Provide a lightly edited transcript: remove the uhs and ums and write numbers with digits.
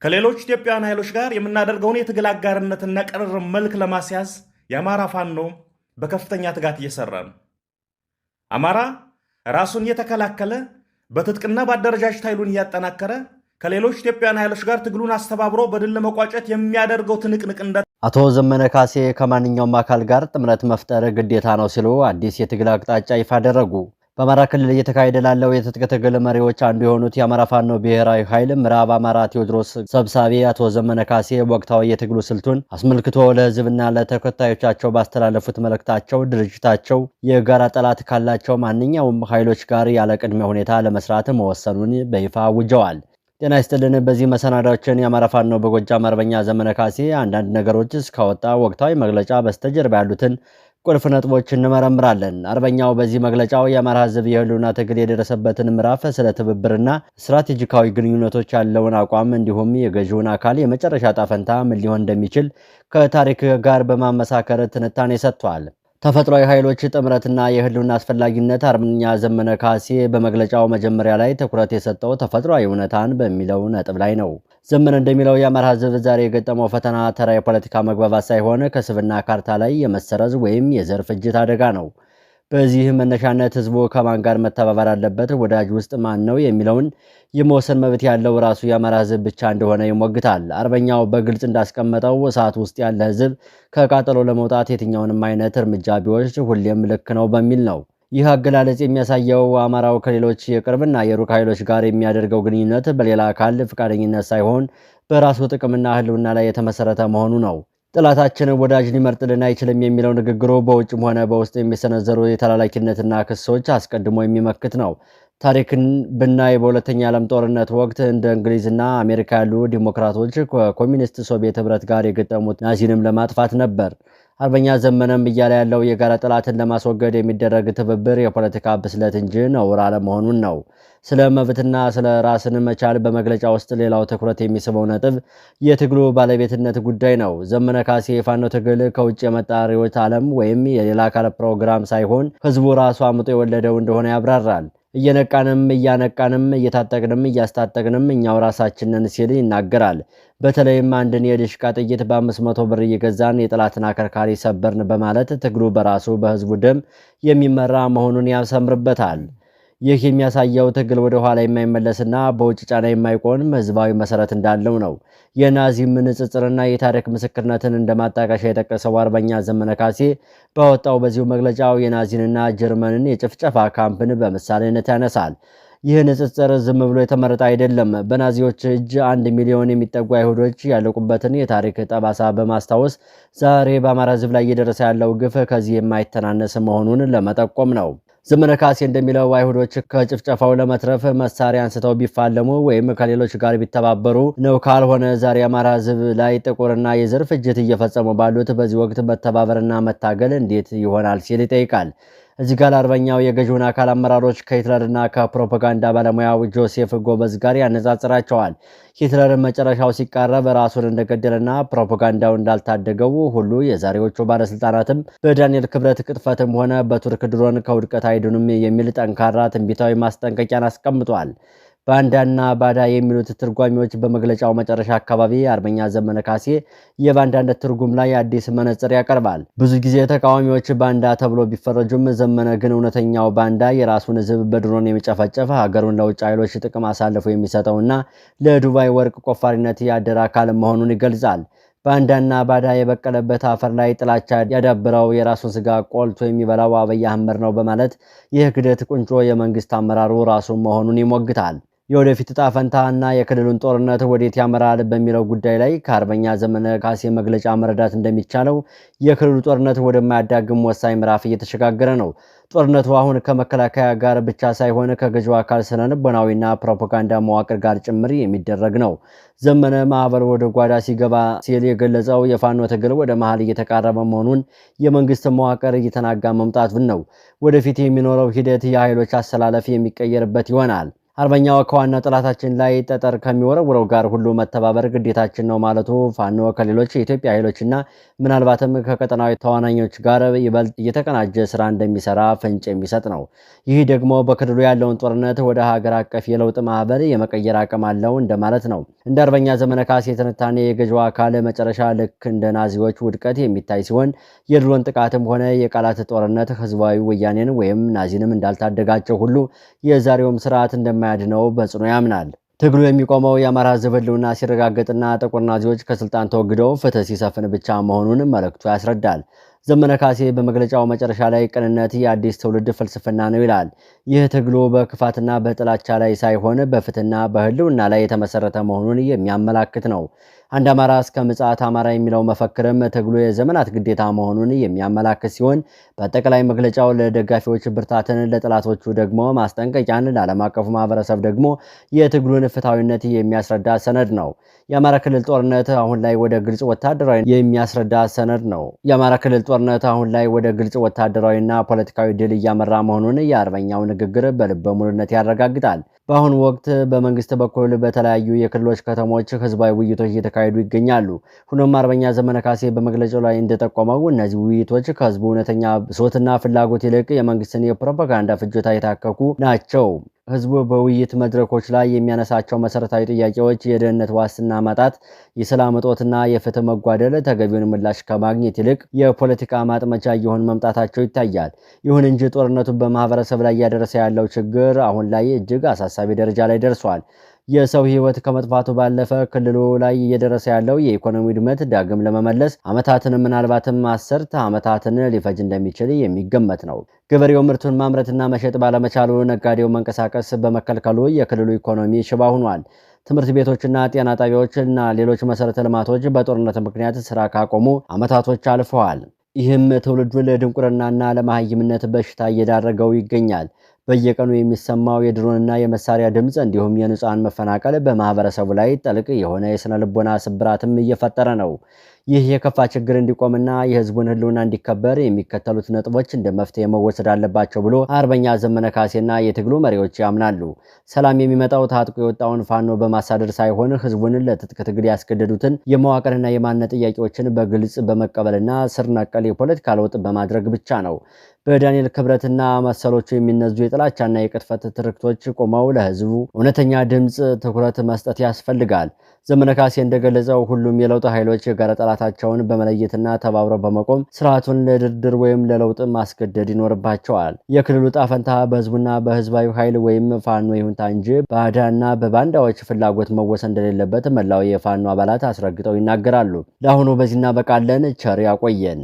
ከሌሎች ኢትዮጵያውያን ኃይሎች ጋር የምናደርገውን የትግል አጋርነትና ቅርርብ መልክ ለማስያዝ የአማራ ፋኖ በከፍተኛ ትጋት እየሰራ ነው። አማራ ራሱን እየተከላከለ በትጥቅና በአደረጃጀት ኃይሉን እያጠናከረ ከሌሎች ኢትዮጵያውያን ኃይሎች ጋር ትግሉን አስተባብሮ በድል ለመቋጨት የሚያደርገው ትንቅንቅ አቶ ዘመነ ካሴ ከማንኛውም አካል ጋር ጥምረት መፍጠር ግዴታ ነው ሲሉ አዲስ የትግል አቅጣጫ ይፋ አደረጉ። በአማራ ክልል እየተካሄደ ላለው የትጥቅ ትግል መሪዎች አንዱ የሆኑት የአማራ ፋኖ ብሔራዊ ኃይል ምዕራብ አማራ ቴዎድሮስ ሰብሳቢ አቶ ዘመነ ካሴ ወቅታዊ የትግሉ ስልቱን አስመልክቶ ለሕዝብና ለተከታዮቻቸው ባስተላለፉት መልእክታቸው ድርጅታቸው የጋራ ጠላት ካላቸው ማንኛውም ኃይሎች ጋር ያለ ቅድመ ሁኔታ ለመስራት መወሰኑን በይፋ አውጀዋል። ጤና ይስጥልን። በዚህ መሰናዳችን የአማራ ፋኖ በጎጃም አርበኛ ዘመነ ካሴ አንዳንድ ነገሮች እስካወጣ ወቅታዊ መግለጫ በስተጀርባ ያሉትን ቁልፍ ነጥቦች እንመረምራለን። አርበኛው በዚህ መግለጫው የአማራ ሕዝብ የህልውና ትግል የደረሰበትን ምዕራፍ፣ ስለ ትብብርና ስትራቴጂካዊ ግንኙነቶች ያለውን አቋም እንዲሁም የገዢውን አካል የመጨረሻ ጣፈንታ ምን ሊሆን እንደሚችል ከታሪክ ጋር በማመሳከር ትንታኔ ሰጥቷል። ተፈጥሯዊ ኃይሎች ጥምረትና የህልውና አስፈላጊነት አርበኛ ዘመነ ካሴ በመግለጫው መጀመሪያ ላይ ትኩረት የሰጠው ተፈጥሯዊ እውነታን በሚለው ነጥብ ላይ ነው። ዘመነ እንደሚለው የአማራ ሕዝብ ዛሬ የገጠመው ፈተና ተራ የፖለቲካ መግባባት ሳይሆን ከስብና ካርታ ላይ የመሰረዝ ወይም የዘር ፍጅት አደጋ ነው። በዚህ መነሻነት ህዝቡ ከማን ጋር መተባበር አለበት፣ ወዳጅ ውስጥ ማን ነው የሚለውን የመወሰን መብት ያለው ራሱ የአማራ ህዝብ ብቻ እንደሆነ ይሞግታል። አርበኛው በግልጽ እንዳስቀመጠው እሳት ውስጥ ያለ ህዝብ ከቃጠሎ ለመውጣት የትኛውንም አይነት እርምጃ ቢወስድ ሁሌም ልክ ነው በሚል ነው። ይህ አገላለጽ የሚያሳየው አማራው ከሌሎች የቅርብና የሩቅ ኃይሎች ጋር የሚያደርገው ግንኙነት በሌላ አካል ፈቃደኝነት ሳይሆን በራሱ ጥቅምና ህልውና ላይ የተመሰረተ መሆኑ ነው። ጠላታችን ወዳጅ ሊመርጥልን አይችልም የሚለው ንግግሩ በውጭም ሆነ በውስጥ የሚሰነዘሩ የተላላኪነትና ክሶች አስቀድሞ የሚመክት ነው። ታሪክን ብናይ በሁለተኛ ዓለም ጦርነት ወቅት እንደ እንግሊዝና አሜሪካ ያሉ ዲሞክራቶች ከኮሚኒስት ሶቪየት ህብረት ጋር የገጠሙት ናዚንም ለማጥፋት ነበር። አርበኛ ዘመነም እያለ ያለው የጋራ ጠላትን ለማስወገድ የሚደረግ ትብብር የፖለቲካ ብስለት እንጂ ነውር አለመሆኑን ነው። ስለ መብትና ስለ ራስን መቻል በመግለጫ ውስጥ ሌላው ትኩረት የሚስበው ነጥብ የትግሉ ባለቤትነት ጉዳይ ነው። ዘመነ ካሴ የፋኖ ትግል ከውጭ የመጣ ርዕዮተ ዓለም ወይም የሌላ አካል ፕሮግራም ሳይሆን ህዝቡ ራሱ አምጦ የወለደው እንደሆነ ያብራራል። እየነቃንም እያነቃንም እየታጠቅንም እያስታጠቅንም እኛው ራሳችንን ሲል ይናገራል። በተለይም አንድን የድሽቃ ጥይት በ500 ብር እየገዛን የጠላትን አከርካሪ ሰበርን በማለት ትግሉ በራሱ በህዝቡ ደም የሚመራ መሆኑን ያሰምርበታል። ይህ የሚያሳየው ትግል ወደ ኋላ የማይመለስና በውጭ ጫና የማይቆም ህዝባዊ መሰረት እንዳለው ነው። የናዚም ንጽጽርና የታሪክ ምስክርነትን እንደማጣቀሻ የጠቀሰው አርበኛ ዘመነ ካሴ ባወጣው በዚሁ መግለጫው የናዚንና ጀርመንን የጭፍጨፋ ካምፕን በምሳሌነት ያነሳል። ይህ ንጽጽር ዝም ብሎ የተመረጠ አይደለም። በናዚዎች እጅ 1 ሚሊዮን የሚጠጉ አይሁዶች ያለቁበትን የታሪክ ጠባሳ በማስታወስ ዛሬ በአማራ ህዝብ ላይ እየደረሰ ያለው ግፍ ከዚህ የማይተናነስ መሆኑን ለመጠቆም ነው። ዘመነ ካሴ እንደሚለው አይሁዶች ከጭፍጨፋው ለመትረፍ መሳሪያ አንስተው ቢፋለሙ ወይም ከሌሎች ጋር ቢተባበሩ ነው። ካልሆነ ዛሬ አማራ ህዝብ ላይ ጥቁርና የዘር ፍጅት እየፈጸሙ ባሉት በዚህ ወቅት መተባበርና መታገል እንዴት ይሆናል ሲል ይጠይቃል። እዚህ ጋር አርበኛው የገዢውን አካል አመራሮች ከሂትለርና ከፕሮፓጋንዳ ባለሙያው ጆሴፍ ጎበዝ ጋር ያነጻጽራቸዋል። ሂትለር መጨረሻው ሲቃረብ ራሱን እንደገደለና ፕሮፓጋንዳው እንዳልታደገው ሁሉ የዛሬዎቹ ባለስልጣናትም በዳንኤል ክብረት ቅጥፈትም ሆነ በቱርክ ድሮን ከውድቀት አይድኑም የሚል ጠንካራ ትንቢታዊ ማስጠንቀቂያን አስቀምጧል። ባንዳና ባዳ የሚሉት ትርጓሚዎች በመግለጫው መጨረሻ አካባቢ አርበኛ ዘመነ ካሴ የባንዳነት ትርጉም ላይ አዲስ መነጽር ያቀርባል። ብዙ ጊዜ ተቃዋሚዎች ባንዳ ተብሎ ቢፈረጁም ዘመነ ግን እውነተኛው ባንዳ የራሱን ህዝብ በድሮን የሚጨፈጨፍ ሀገሩን ለውጭ ኃይሎች ጥቅም አሳልፎ የሚሰጠውና ለዱባይ ወርቅ ቆፋሪነት ያደረ አካል መሆኑን ይገልጻል። ባንዳና ባዳ የበቀለበት አፈር ላይ ጥላቻ ያዳብረው የራሱን ስጋ ቆልቶ የሚበላው አብይ አህመድ ነው በማለት ይህ ክደት ቁንጮ የመንግስት አመራሩ ራሱ መሆኑን ይሞግታል። የወደፊት ዕጣ ፈንታና የክልሉን ጦርነት ወዴት ያመራል በሚለው ጉዳይ ላይ ከአርበኛ ዘመነ ካሴ መግለጫ መረዳት እንደሚቻለው የክልሉ ጦርነት ወደማያዳግም ወሳኝ ምዕራፍ እየተሸጋገረ ነው። ጦርነቱ አሁን ከመከላከያ ጋር ብቻ ሳይሆን ከገዢው አካል ስነልቦናዊና ፕሮፓጋንዳ መዋቅር ጋር ጭምር የሚደረግ ነው። ዘመነ ማዕበል ወደ ጓዳ ሲገባ ሲል የገለጸው የፋኖ ትግል ወደ መሃል እየተቃረበ መሆኑን፣ የመንግስት መዋቅር እየተናጋ መምጣቱን ነው። ወደፊት የሚኖረው ሂደት የኃይሎች አሰላለፍ የሚቀየርበት ይሆናል። አርበኛው ከዋና ጠላታችን ላይ ጠጠር ከሚወረውረው ጋር ሁሉ መተባበር ግዴታችን ነው ማለቱ ፋኖ ከሌሎች የኢትዮጵያ ኃይሎችና ምናልባትም ከቀጠናዊ ተዋናኞች ጋር ይበልጥ እየተቀናጀ ስራ እንደሚሰራ ፍንጭ የሚሰጥ ነው። ይህ ደግሞ በክልሉ ያለውን ጦርነት ወደ ሀገር አቀፍ የለውጥ ማዕበል የመቀየር አቅም አለው እንደማለት ነው። እንደ አርበኛ ዘመነ ካሴ ትንታኔ የገዢው አካል መጨረሻ ልክ እንደ ናዚዎች ውድቀት የሚታይ ሲሆን የድሮን ጥቃትም ሆነ የቃላት ጦርነት ህዝባዊ ወያኔን ወይም ናዚንም እንዳልታደጋቸው ሁሉ የዛሬውም ስርዓት እንደማያድነው በጽኑ ያምናል። ትግሉ የሚቆመው የአማራ ሕዝብ ህልውና ሲረጋገጥና ጥቁር ናዚዎች ከስልጣን ተወግደው ፍትህ ሲሰፍን ብቻ መሆኑን መልእክቱ ያስረዳል። ዘመነ ካሴ በመግለጫው መጨረሻ ላይ ቅንነት የአዲስ ትውልድ ፍልስፍና ነው ይላል። ይህ ትግሉ በክፋትና በጥላቻ ላይ ሳይሆን በፍትህና በህልውና ላይ የተመሰረተ መሆኑን የሚያመላክት ነው። አንድ አማራ እስከ ምጽአት አማራ የሚለው መፈክርም ትግሉ የዘመናት ግዴታ መሆኑን የሚያመላክት ሲሆን በአጠቃላይ መግለጫው ለደጋፊዎች ብርታትን፣ ለጠላቶቹ ደግሞ ማስጠንቀቂያን፣ ለዓለም አቀፉ ማህበረሰብ ደግሞ የትግሉን ፍትሐዊነት የሚያስረዳ ሰነድ ነው። የአማራ ክልል ጦርነት አሁን ላይ ወደ ግልጽ ወታደራዊ የሚያስረዳ ሰነድ ነው። የአማራ ክልል ጦርነት አሁን ላይ ወደ ግልጽ ወታደራዊና ፖለቲካዊ ድል እያመራ መሆኑን የአርበኛው ንግግር በልበ ሙሉነት ያረጋግጣል። በአሁኑ ወቅት በመንግስት በኩል በተለያዩ የክልሎች ከተሞች ህዝባዊ ውይይቶች እየተካሄዱ ይገኛሉ። ሆኖም አርበኛ ዘመነ ካሴ በመግለጫው ላይ እንደጠቆመው እነዚህ ውይይቶች ከህዝቡ እውነተኛ ብሶትና ፍላጎት ይልቅ የመንግስትን የፕሮፓጋንዳ ፍጆታ የታከኩ ናቸው። ህዝቡ በውይይት መድረኮች ላይ የሚያነሳቸው መሰረታዊ ጥያቄዎች የደህንነት ዋስትና ማጣት፣ የሰላም እጦትና የፍትህ መጓደል ተገቢውን ምላሽ ከማግኘት ይልቅ የፖለቲካ ማጥመቻ እየሆኑ መምጣታቸው ይታያል። ይሁን እንጂ ጦርነቱ በማህበረሰብ ላይ እያደረሰ ያለው ችግር አሁን ላይ እጅግ አሳሳቢ ደረጃ ላይ ደርሷል። የሰው ህይወት ከመጥፋቱ ባለፈ ክልሉ ላይ እየደረሰ ያለው የኢኮኖሚ ውድመት ዳግም ለመመለስ ዓመታትን ምናልባትም አስርተ ዓመታትን ሊፈጅ እንደሚችል የሚገመት ነው። ገበሬው ምርቱን ማምረትና መሸጥ ባለመቻሉ፣ ነጋዴው መንቀሳቀስ በመከልከሉ የክልሉ ኢኮኖሚ ሽባ ሆኗል። ትምህርት ቤቶችና ጤና ጣቢያዎችና ሌሎች መሰረተ ልማቶች በጦርነት ምክንያት ስራ ካቆሙ ዓመታቶች አልፈዋል። ይህም ትውልዱን ለድንቁርናና ለመሃይምነት በሽታ እየዳረገው ይገኛል። በየቀኑ የሚሰማው የድሮንና የመሳሪያ ድምፅ እንዲሁም የንጹሃን መፈናቀል በማህበረሰቡ ላይ ጥልቅ የሆነ የስነ ልቦና ስብራትም እየፈጠረ ነው። ይህ የከፋ ችግር እንዲቆምና የህዝቡን ህልውና እንዲከበር የሚከተሉት ነጥቦች እንደ መፍትሄ መወሰድ አለባቸው ብሎ አርበኛ ዘመነ ካሴና የትግሉ መሪዎች ያምናሉ። ሰላም የሚመጣው ታጥቆ የወጣውን ፋኖ በማሳደር ሳይሆን ህዝቡን ለትጥቅ ትግል ያስገደዱትን የመዋቅርና የማንነት ጥያቄዎችን በግልጽ በመቀበልና ስር ነቀል የፖለቲካ ለውጥ በማድረግ ብቻ ነው። በዳንኤል ክብረትና መሰሎቹ የሚነዙ የጥላቻና የቅጥፈት ትርክቶች ቆመው ለህዝቡ እውነተኛ ድምፅ ትኩረት መስጠት ያስፈልጋል። ዘመነ ካሴ እንደገለጸው ሁሉም የለውጥ ኃይሎች የጋራ ጠላታቸውን በመለየትና ተባብረው በመቆም ስርዓቱን ለድርድር ወይም ለለውጥ ማስገደድ ይኖርባቸዋል። የክልሉ ጣፈንታ በህዝቡና በህዝባዊ ኃይል ወይም ፋኖ ይሁንታ እንጂ ባዕዳና በባንዳዎች ፍላጎት መወሰን እንደሌለበት መላው የፋኖ አባላት አስረግጠው ይናገራሉ። ለአሁኑ በዚህ እናበቃለን። ቸር ያቆየን።